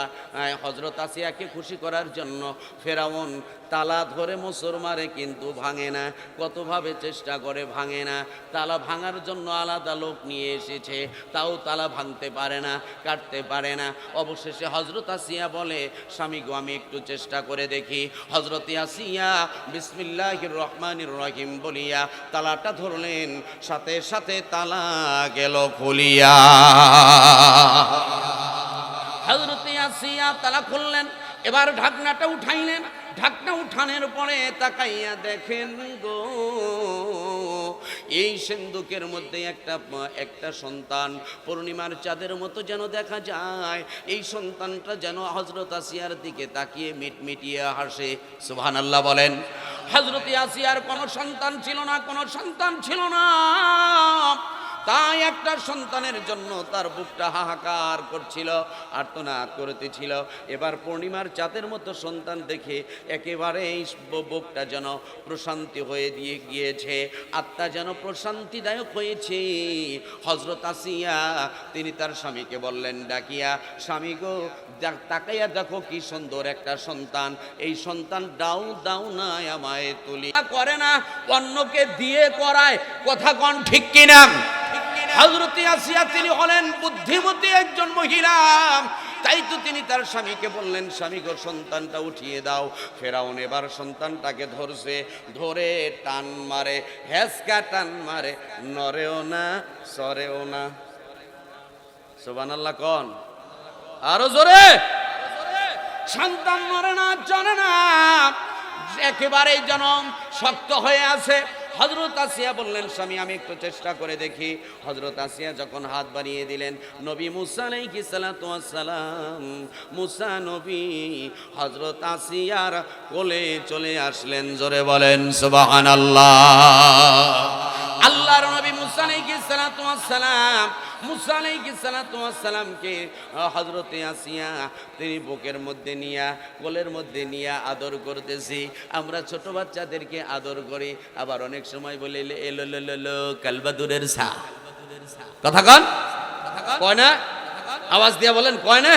হযরত আসিয়াকে খুশি করার জন্য ফেরাউন তালা ধরে মোচড় মারে, কিন্তু ভাঙে না। কতভাবে চেষ্টা করে, ভাঙে না। তালা ভাঙার জন্য আলাদা লোক নিয়ে এসেছে, তাও তালা ভাঙতে পারে না, কাটতে পারে না। অবশেষে হযরত আসিয়া বলে, স্বামী গো, আমি একটু চেষ্টা করে দেখি। হযরত আসিয়া বিসমিল্লাহির রহমানির রহিম বলিয়া তালাটা ধরলেন, সাথে সাথে তালা গেল খুলিয়া। হযরত আসিয়া তালা খুললেন, এবার ঢাকনাটা উঠাইলেন। ঢাকনা উঠানোর পরে তাকাইয়া দেখেন গো, এই সিন্ধুকের মধ্যে একটা সন্তান পূর্ণিমার চাঁদের মতো যেন দেখা যায়। এই সন্তানটা যেন হযরত আসিয়ার দিকে তাকিয়ে মিটমিটিয়ে হাসে। সুবহানাল্লাহ বলেন। হযরত আসিয়ার কোনো সন্তান ছিল না, তাই একটা সন্তানের জন্য তার বুকটা হাহাকার করছিল, আর্তনাদ করতেছিল। এবার পূর্ণিমার চাঁদের মতো সন্তান দেখে একেবারে বুকটা যেন প্রশান্তি হয়ে দিয়ে গিয়েছে, আত্মা যেন প্রশান্তিদায়ক হয়েছে। হযরত আসিয়া তিনি তার স্বামীকে বললেন ডাকিয়া, স্বামী গো, তাকাইয়া দেখো কি সুন্দর একটা সন্তান, এই সন্তান দাও না আমায় তুলি করে না, অন্যকে দিয়ে করায়। কথা কোন ঠিক কিনা? হযরত আসিয়া তিনি হলেন বুদ্ধিমতী একজন মহিলা, তাই তো তিনি তার স্বামীকে বললেন, স্বামী গো, সন্তানটা উঠিয়ে দাও। ফেরাউন এবার সন্তানটাকে ধরছে, ধরে টান মারে, হেসকা টান মারে, নরেও না সরেও না। সুবহানাল্লাহ কোন, আরো জোরে। সন্তান মরে না, জানে না, একেবারে যেন শক্ত হয়ে আছে। হযরত আসিয়া বললেন, স্বামী আমি একটু চেষ্টা করে দেখি। হযরত আসিয়া যখন হাত বাড়িয়ে দিলেন, নবী মুসা আলাইহিস সালাতু ওয়াস সালাম, মুসা নবী হযরত আসিয়ার কোলে চলে আসলেন। জোরে বলেন সুবহানাল্লাহ। আল্লাহর নবী মুসা আলাইহিস সালাতু ওয়াস সালাম, মুসা আলাইহিস সালাতু ওয়াস সালামকে হযরতে আসিয়া তিনি বুকের মধ্যে নিয়া, কোলের মধ্যে নিয়া আদর করতেছি। আমরা ছোট বাচ্চাদেরকে আদর করি, আবার অনেক সময় বলে এলো লো লো লো কালবাদুরের সা। কথা কন, কয় না? আওয়াজ দিয়া বলেন, কয় না?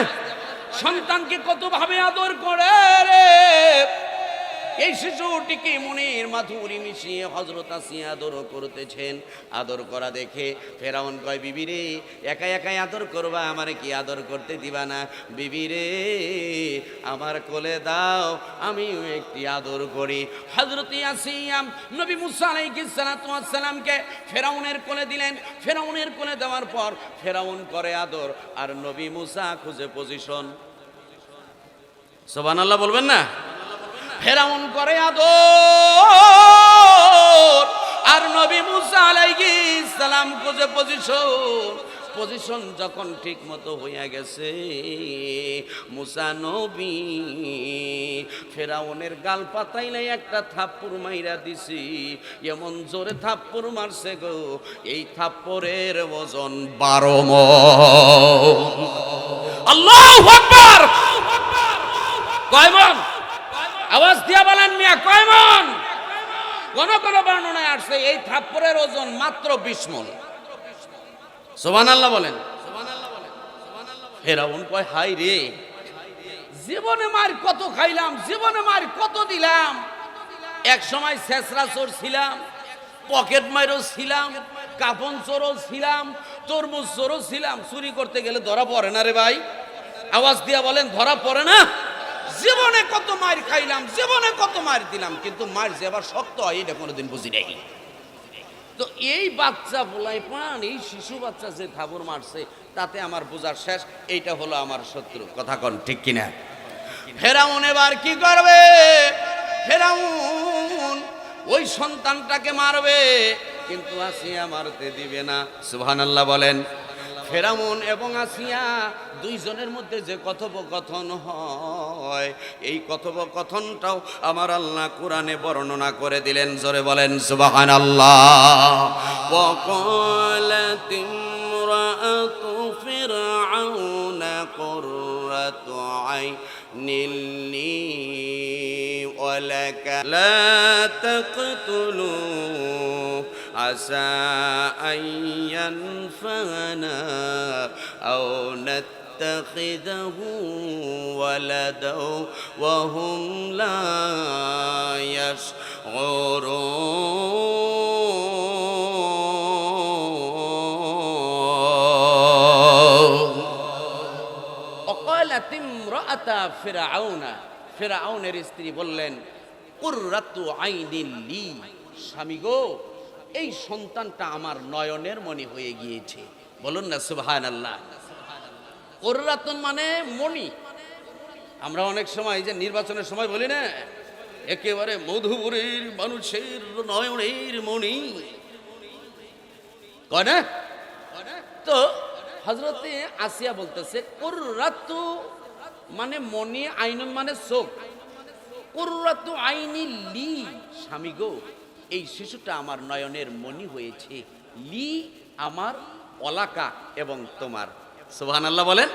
সন্তানকে কত ভাবে আদর করে রে। এই শিশুটিকে মনের মাধুরী মিশিয়ে হযরত আসিয়া আদর করতেছেন। আদর করা দেখে ফেরাউন কয়, বিবি রে একা একাই আদর করবা, আমারে কি আদর করতে দিবা না? বিবি রে আমার কোলে দাও, আমিও একটি আদর করি। হযরত আসিয়া নবী মুসা আলাইহিস সালাতু ওয়াস সালামকে ফেরাউনের কোলে দিলেন। ফেরাউনের কোলে দেওয়ার পর ফেরাউন করে আদর, আর নবী মুসা খুঁজে পজিশন। সুবহানাল্লাহ বলবেন না? ফেরাউন করে আদর, আর নবী মুসা আলাইহিস সালাম খুঁজে পজিশন যখন ঠিক মতো হইয়া গেছে, মুসা নবী ফেরাউনের গাল পাতাইলে একটা থাপ্পড় মাইরা দিছি। এমন জোরে থাপ্পড় মারছে গো, এই থাপ্পড়ের ওজন 12 মণ। আল্লাহু আকবার। কয় মণ? আওয়াজ দিয়া বলেন মিয়া, কয় মণ? কোন কোন বর্ণনায় আসছে এই থাপ্পড়ের ওজন মাত্র 20 মণ। সুবহানাল্লাহ বলেন। ফেরাউন কয়, হাই রে, জীবনে মার কত খাইলাম, জীবনে মার কত দিলাম। এক সময় শেষরা চোর ছিলাম, পকেট মাইরও ছিলাম, কাপন চোরও ছিলাম, তরমুজ চোরও ছিলাম। চুরি করতে গেলে ধরা পড়ে না রে ভাই? আওয়াজ দিয়া বলেন, ধরা পড়ে না? জীবনে কত মার খাইলাম, জীবনে কত মার দিলাম, কিন্তু মার যে আবার শক্ত হয় এটা কোনোদিন বুঝি নাই। তো এই বাচ্চা বলাই পান, এই শিশু বাচ্চা যে থাবর মারছে, তাতে আমার বোঝার শেষ, এইটা হলো আমার শত্রু। কথা কন ঠিক কিনা? ফেরাউন এবার কি করবে? ফেরাউন ওই সন্তানটাকে মারবে, কিন্তু আসিয়া মারতে দিবে না। সুবহানাল্লাহ বলেন। ফেরাউন এবং আসিয়া দুইজনের মধ্যে যে কথোপকথন হয়, এই কথোপকথনটাও আমার আল্লাহ কোরআনে বর্ণনা করে দিলেন। জোরে বলেন সুবহানাল্লাহ। ওয়া ক্বালাত ইমরাআতু ফিরআউনা কুররাতু আইনিন লি ওয়া লাকা লা তাকতুলু আসা আন ইয়ানফানা আও نتخذه ولدا وهم لا يشعرون وقالت امرأة فرعون ফেরাউনের স্ত্রী বললেন, কুররাতু আইনিন লি, স্বামী গো এই সন্তানটা আমার নয়নের মণি হয়ে গিয়েছে। বলুন না সুবহানাল্লাহ। কুররাতুন মানে মণি। আমরা অনেক সময় যে নির্বাচনের সময় বলি না, একেবারে মধুপুরের মানুষের নয়নের মণি, কয় না? তো হযরতে আসিয়া বলতেছে কুররাতু মানে মণি, আইনুন মানে চোখ। কুররাতু আইনি লি, স্বামী গো এই শিশুটা আমার নয়নের মণি হয়েছে। লি আমার অলাকা এবং তোমার। সুবহানাল্লাহ বলেন।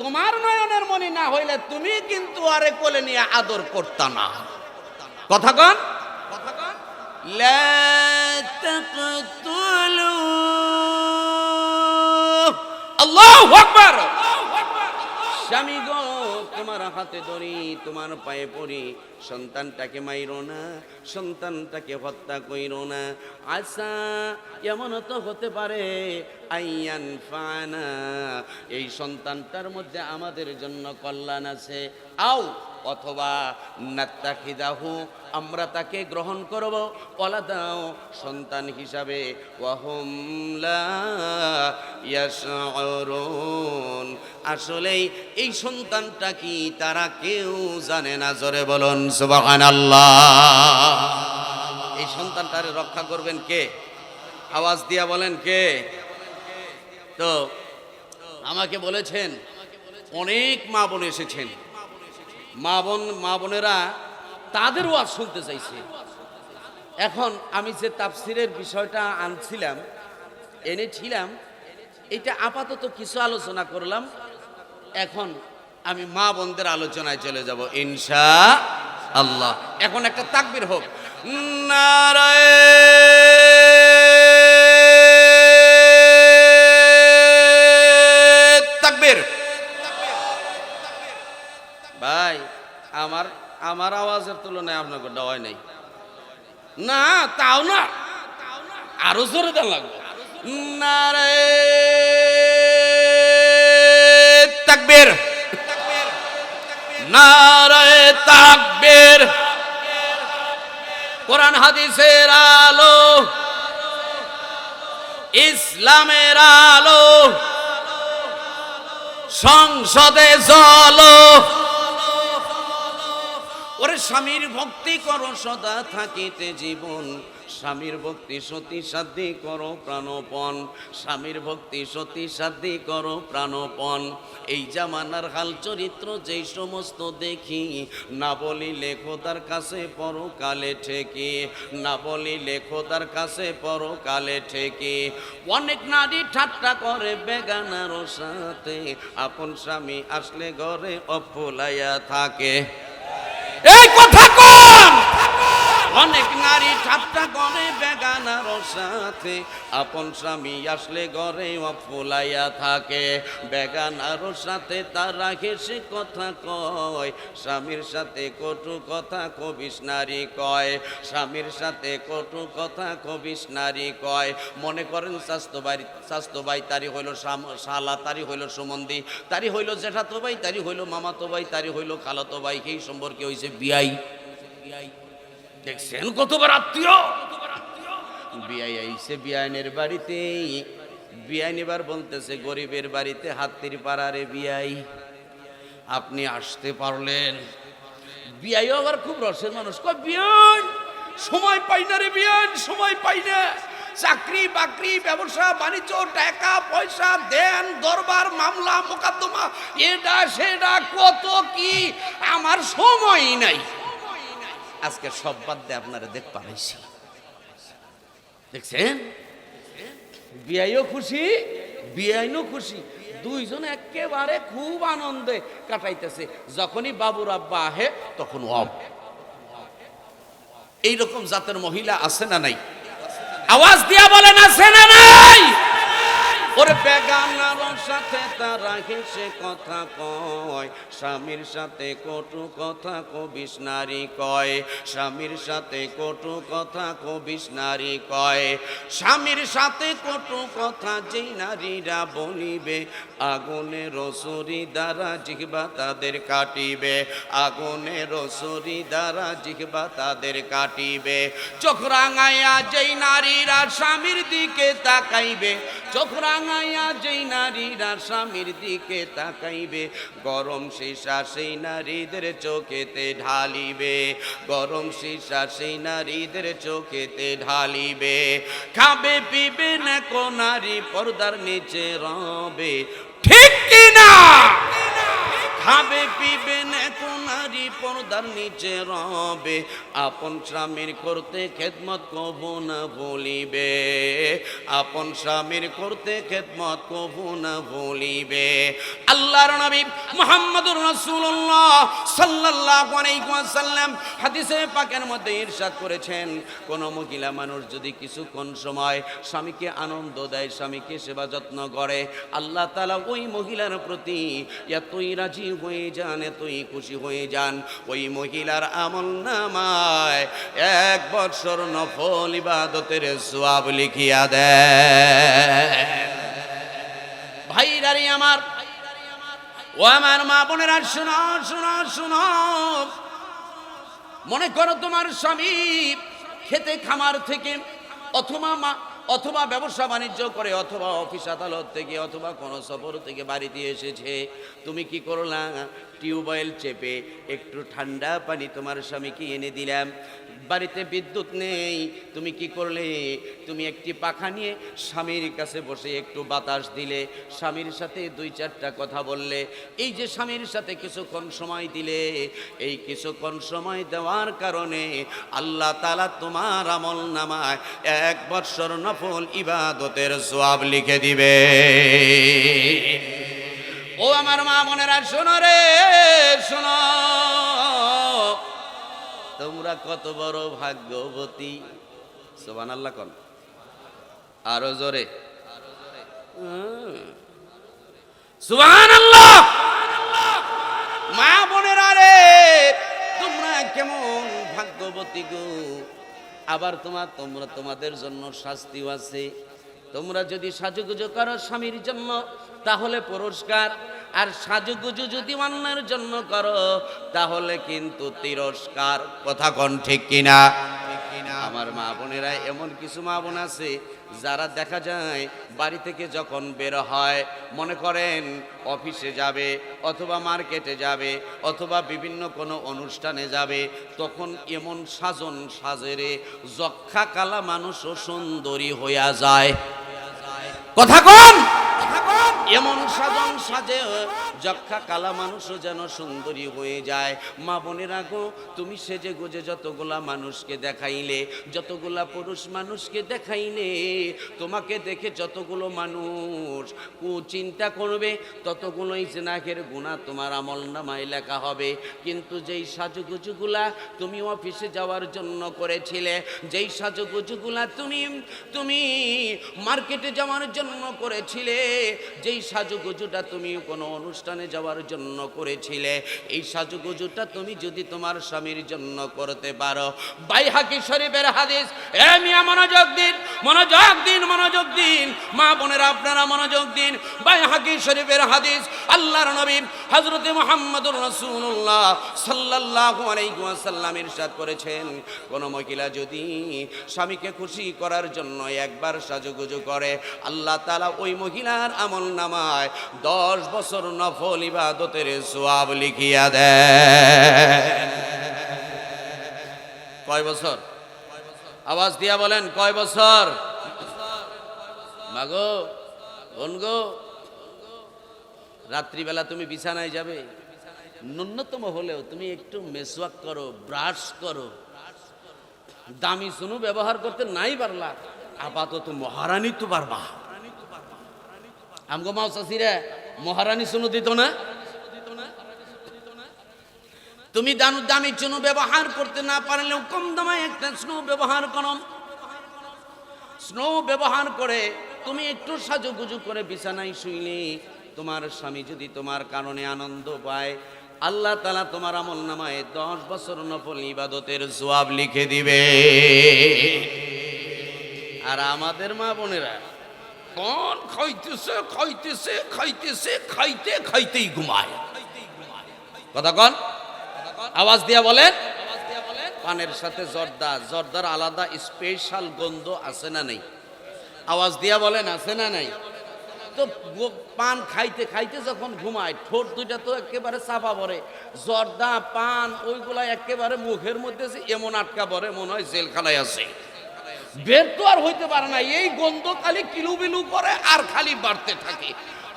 তোমার নয়নের মণি না হইলে তুমি কিন্তু আরে কোলে নিয়ে আদর করতা না। কথা কন, লা তাকতুলু। আল্লাহু আকবার। স্বামী গো তোমার হাতে ধরি, তোমার পায়ে পড়ি, সন্তানটাকে মাইরো না, সন্তানটাকে হত্যা কইরো না। আশা এমন তো হতে পারে আইয়ান ফানা, এই সন্তানটার মধ্যে আমাদের জন্য কল্যাণ আছে। আও অথবা নাত্তাখিদাহু, আমরা তাকে গ্রহণ করব, ওয়ালাদাও সন্তান হিসাবে। ওয়াহুম লা ইয়াশউরুন, আসলেই এই সন্তানটা কি তারা কেউ জানে না। জোরে বলুন সুবহানাল্লাহ। এই সন্তানটারে রক্ষা করবেন কে? আওয়াজ দিয়া বলেন কে? তো আমাকে বলেছেন অনেক মা বোন এসেছেন, মা বোনেরা তাদের ওয়াজ শুনতে চাইছে। এখন আমি যে তাফসিরের বিষয়টা এনেছিলাম এটা আপাতত কিছু আলোচনা করলাম। এখন আমি মা বোনদের আলোচনায় চলে যাব ইনশাআল্লাহ। এখন একটা তাকবীর হোক, নারায়ে তাকবীর। ভাই আমার আওয়াজের তুলনায় আপনার গোটা হয় নাই না, তাও না, আরো জোরে দেন লাগবে। নারায়ে তাকবীর, নারায়ে তাকবীর। কোরআন হাদিসের আলো, ইসলামের আলো, সংসদে চলো। ওরে স্বামীর ভক্তি করো সদা থাকিতে জীবন, স্বামীর ভক্তি সতী সাধ্যি করো প্রাণপণ, স্বামীর ভক্তি সতী সাধ্যি করো প্রাণপণ। এই জামানার হাল চরিত্র যেই সমস্ত দেখি, না বলিলে খোদার কাছে পরকালে ঠেকি, না বলিলে খোদার কাছে পরকালে ঠেকি। অনেক নারী ঠাট্টা করে বেগানার সাথে, আপন স্বামী আসলে ঘরে অফুলাইয়া থাকে। এই কথা কোন? অনেক নারী ঠাট্টা করে বেগানার সাথে, আপন স্বামী আসলে ঘরে অফুলাইয়া থাকে। বেগানার সাথে তারা হেসে কথা কয়, স্বামীর সাথে কটু কথা কবিস নারী কয়, স্বামীর সাথে কটু কথা কবিস নারী কয়। মনে করেন স্বাস্থ্য ভাই তারি হইল শালা, তারি হইল সুমন্দি, তারি হইল জেঠাতো ভাই, তারি হইল মামাতো ভাই, তারি হইল খালাতো ভাই, সেই সম্পর্কে হইছে বিয়াই। দেখছেন কতবার আত্মীয় বিয়াই আইছে বিয়াইনের বাড়িতে। বিয়াইন এবার বলতেছে গরিবের বাড়িতে হাতির পাড়ারে বিয়াই, আপনি আসতে পারলেন। বিয়াইও আবার খুব রসের মানুষ, কয় বিয়াইন সময় পাই না রে, বিয়াইন সময় পাই না, চাকরি বাকরি ব্যবসা বাণিজ্য টাকা পয়সা দেন দরবার মামলা মোকদ্দমা এটা সেটা কত কি, আমার সময় নাই। আজকে সব বাদ দিয়ে আপনারা দেখ পাইছি, দেখছেন বিয়াইও খুশি বিয়াইনও খুশি, দুইজন একেবারে খুব আনন্দে কাটাইতেছে। যখনই বাবুর আব্বা আহে তখন অব। এইরকম জাতের মহিলা আছে না নাই? আওয়াজ দিয়া বলেন আছে না নাই? ওরে বেগানার সাথে তারা হেসে কথা কয়, স্বামীর সাথে কটু কথা কবিস নারী কয়, স্বামীর সাথে কটু কথা কবিস নারী কয়। স্বামীর সাথে কটু কথা যেই নারীরা বলিবে, আগুনের রসুরি দ্বারা জিহ্বা তাদের কাটিবে, আগুনের রসুরি দ্বারা জিহ্বা তাদের কাটিবে। চোখ রাঙাইয়া যেই নারীরা স্বামীর দিকে তাকাইবে, চোখ রাঙাইয়া যেই নারীরা স্বামীর দিকে তাকাইবে, গরম সীসা সেই নারীদের চোখেতে ঢালিবে, গরম সীসা সেই নারীদের চোখেতে ঢালিবে। খাবে পিবে না কো নারী পর্দার নিচে রবে, ঠিক কিনা? খাবে পিবে না কো নারী পর্দার নিচে রবে, আপন স্বামীর করতে খেদমত কবু না ভুলিবে, আপন স্বামীর করতে খেদমত কবু না ভুলিবে। আল্লাহর নবী মুহাম্মদুর রাসূলুল্লাহ সাল্লাল্লাহু আলাইহি ওয়াসাল্লাম হাদিসে পাকের মধ্যে ইরশাদ করেছেন, কোন মহিলা মানুষ যদি কিছুক্ষণ সময় স্বামীকে আনন্দ দেয়, স্বামীকে সেবা যত্ন করে, আল্লাহ তাআলা ওই মহিলার প্রতি এতই রাজি হয়ে যান, এতই খুশি হয়ে যান, ওই মহিলার আমলনামায় 1 বছর নফল ইবাদতের সওয়াব লিখিয়া দেন। ভাইরারে আমার, ও আমার মা বোনেরা, শোনো শোনো শোনো। মনে করো তোমার স্বামী খেতে খামার থেকে অথবা ব্যবসা বাণিজ্য করে, অথবা অফিস আদালত থেকে, অথবা কোনো সফর থেকে বাড়িতে এসেছে। তুমি কি করলা? টিউবওয়েল চেপে একটু ঠান্ডা পানি তোমার স্বামীকে এনে দিলাম, বাড়িতে বিদ্যুৎ নেই, তুমি কি করলে? তুমি একটি পাখা নিয়ে স্বামীর কাছে বসে একটু বাতাস দিলে, স্বামীর সাথে দুই চারটা কথা বললে। এই যে স্বামীর সাথে কিছুক্ষণ সময় দিলে, এই কিছুক্ষণ সময় দেওয়ার কারণে আল্লাহ তাআলা তোমার আমল নামায় 1 বৎসর নফল ইবাদতের সওয়াব লিখে দিবে। ও আমার মা বোনেরা, শোনো রে শোনো, তোমরা কত বড় ভাগ্যবতী। সুবহানাল্লাহ কোন, আরো জোরে সুবহানাল্লাহ। মা বোনেরা রে, তোমরা কেমন ভাগ্যবতী গো। আবার তোমরা তোমাদের জন্য শাস্তিও আছে। তোমরা যদি সাজুগুজু করো স্বামীর জন্য তাহলে পুরস্কার, আর সাজুগুজু যদি অন্যের জন্য করো তাহলে কিন্তু তিরস্কার। কথা কোন ঠিক কিনা? আমার মা বোনেরা, এমন কিছু মা বোন আছে যারা দেখা যায় বাড়ি থেকে যখন বের হয়, মনে করেন অফিসে যাবে অথবা মার্কেটে যাবে অথবা বিভিন্ন কোনো অনুষ্ঠানে যাবে, তখন এমন সাজন সাজেরে যক্ষা কালা মানুষও সুন্দরী হইয়া যায়। কথা কোন? এমন সাজন সাজে যক্ষা কালা মানুষও যেন সুন্দরী হয়ে যায়। মা বোনেরা গো, তুমি সেজে গুজে যতগুলা মানুষকে দেখাইলে, যতগুলা পুরুষ মানুষকে দেখাইলে, তোমাকে দেখে যতগুলো মানুষ চিন্তা করবে, ততগুলোই জিনাহের গুনাহ তোমার আমল নামায় লেখা হবে। কিন্তু যেই সাজুগুজুগুলা তুমি অফিসে যাওয়ার জন্য করেছিলে, যেই সাজুগুজুগুলা তুমি মার্কেটে যাওয়ার জন্য করেছিলে, যেই সাজুগুজুটা তুমি কোনো অনুষ্ঠানে যাওয়ার জন্য করেছিলে, এই সাজুগুজুটা তুমি যদি তোমার স্বামীর জন্য করতে পারো, বাইহাকি শরীফের হাদিস। এ মিয়া মনোযোগ দিন, মনোযোগ দিন, মনোযোগ দিন। মা বোনেরা আপনারা মনোযোগ দিন। বাইহাকি শরীফের হাদিস, আল্লাহর নবী হযরত মুহাম্মদুর রাসূলুল্লাহ সাল্লাল্লাহু আলাইহি ওয়াসাল্লাম ইরশাদ করেছেন, কোন মহিলা যদি স্বামীকে খুশি করার জন্য একবার সাজুগুজু করে, আল্লাহ তাআলা ওই মহিলার আমল নামায় 10 বছর নফল ইবাদতের সওয়াব লিখিয়া দেন। কয় বছর? আওয়াজ দিয়া বলেন, কয় বছর? মাগো বোন গো, রাত্রিবেলা তুমি বিছানায় যাবে, ন্যূনতম হলেও তুমি একটু মেসওয়াক করো, ব্রাশ করো। দামি সুনু ব্যবহার করতে নাই পারলা, আপাতত মহারানী তো পারবা। আমগো মাও চাষিরা মহারানী সুনু দিত না? তুমি দামি চুনু ব্যবহার করতে না পারলেও কম দামায় একটা স্নো ব্যবহার করো। স্নো ব্যবহার করে তুমি একটু সাজুগুজু করে বিছানায় শুইলে, তোমার স্বামী যদি তোমার কারণে আনন্দ পায়, আল্লাহ তাআলা তোমার আমল নামায় 10 বছর নফল ইবাদতের সওয়াব লিখে দিবে। আর আমাদের মা বোনেরা কোন খাইতেছে খাইতেছে খাইতেছে, খাইতে খাইতেই ঘুমায়। কথা কোন? আওয়াজ দিয়া বলেন। পানের সাথে জর্দার আলাদা স্পেশাল গন্ধ আছে না নেই? আওয়াজ দিয়া বলেন, আছে না নাই? তো পান খাইতে খাইতে যখন ঘুমায়, ঠোঁট দুইটা তো একেবারে চাপা পড়ে, জর্দা পান ওইগুলা একেবারে মুখের মধ্যে এমন আটকা পড়ে, মনে হয় জেলখানায় আছে, বের তো আর হইতে পারে না। এই গন্ধ খালি কিলুবিলু করে আর খালি বাড়তে থাকে।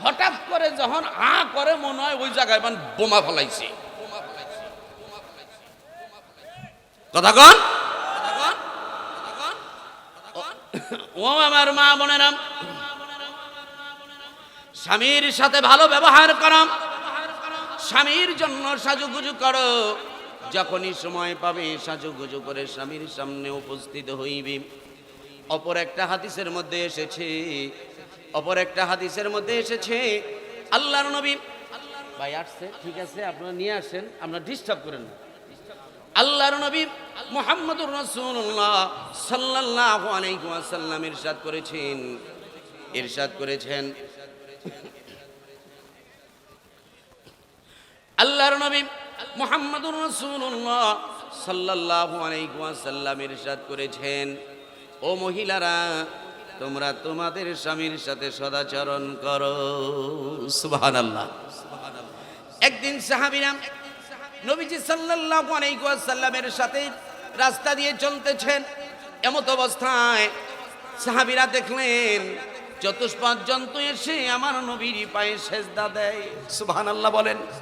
হঠাৎ করে যখন করে, মনে হয় ওই জায়গায় বোমা ফেলাইছে। কথা কন? ও আমার মা বোনেরা, স্বামীর সাথে ভালো ব্যবহার করো, স্বামীর জন্য সাজুগুজু করো। যখনই সময় পাবে সাজুগুজু করে স্বামীর সামনে উপস্থিত হইবে। অপর একটা হাদিসের মধ্যে এসেছে, আল্লাহর নবী, ভাই আসছে ঠিক আছে, আপনারা নিয়ে আসেন, আপনারা ডিস্টার্ব করেন না। আল্লাহর নবী মুহাম্মদুর রাসূলুল্লাহ সাল্লাল্লাহু আলাইহি ওয়াসাল্লাম ইরশাদ করেছেন, আল্লাহর নবী মুহাম্মদুর রাসূলুল্লাহ সাল্লাল্লাহু আলাইহি ওয়াসাল্লাম ইরশাদ করেছেন, ও মহিলারা, তোমরা তোমাদের স্বামীর সাথে সদাচরণ করো। সুবহানাল্লাহ। একদিন সাহাবীরা নবীজি সাল্লাল্লাহু আলাইহি ওয়াসাল্লামের সাথে রাস্তা দিয়ে চলতেছেন, এমত অবস্থায় সাহাবীরা দেখলেন চতুষ্পদ জন্তু এসে আমার নবীর পায়ে সেজদা দেয়। সুবহানাল্লাহ বলেন।